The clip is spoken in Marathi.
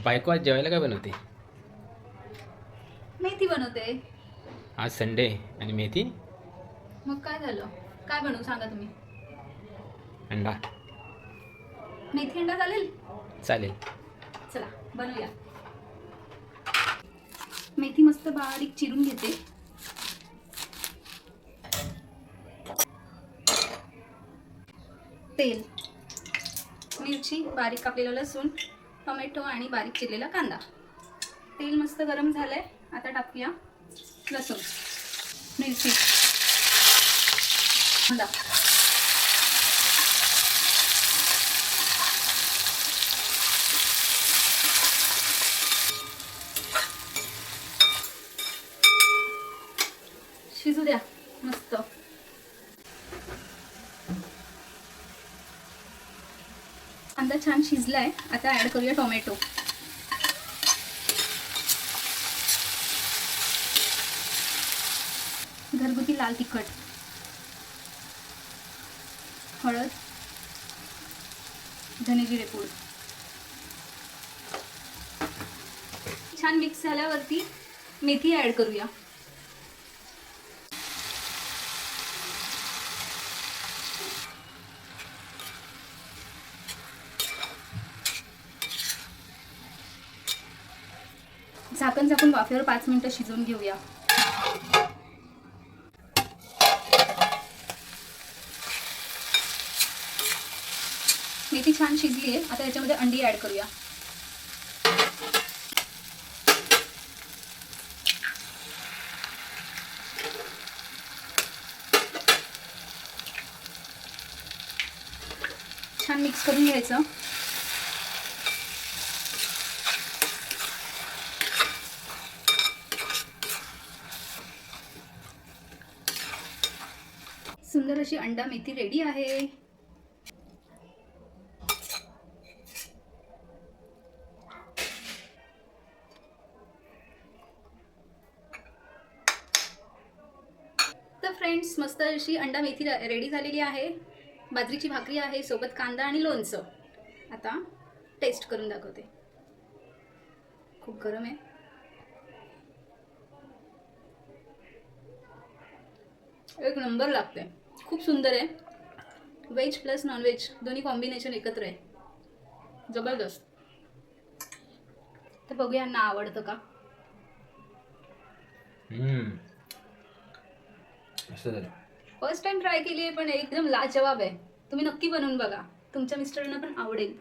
बायको आज जेवायला काय बनवते? मेथी बनवते. आज संडे आणि मेथी. मग काय झालं? काय बनवू सांगा तुम्ही? अंडा. मेथी अंडा चालेल? चालेल. चला बनवूया. मेथी मस्त बारीक चिरून घेते. तेल, मिरची, बारीक कापलेलं लसूण, टोमॅटो आणि बारीक चिरलेला कांदा. तेल मस्त गरम झालंय. आता टाकूया लसूण, मिरची, कांदा. शिजू द्या मस्त. कांदा छान शिजलाय. आता ऍड करूया टोमॅटो. घरगुती लाल तिखट, हळद, धने जिरे पूड. छान मिक्स झाल्यावरती मेथी ऍड करूया. झाकण झाकून वाफेवर 5 मिनिटं शिजवून घेऊया. मेथी छान शिजली आहे. आता याच्यामध्ये अंडी ऍड करूया. छान मिक्स करून घ्यायचं. सुंदर अशी अंडा मेथी रेडी आहे. तर फ्रेंड्स, मस्त अशी अंडा मेथी रेडी झालेली आहे. बाजरीची भाकरी आहे, सोबत कांदा आणि लोणचं. आता टेस्ट करून दाखवते. खूप गरम आहे. एक नंबर लागते. खूप सुंदर आहे. व्हेज प्लस नॉनव्हेज दोन्ही कॉम्बिनेशन एकत्र आहे. जबरदस्त. तर बघूया यांना आवडतं का. असं झालं. फर्स्ट टाइम ट्राय केली आहे, पण एकदम लाजवाब आहे. तुम्ही नक्की बनवून बघा. तुमच्या मिस्टरांना पण आवडेल.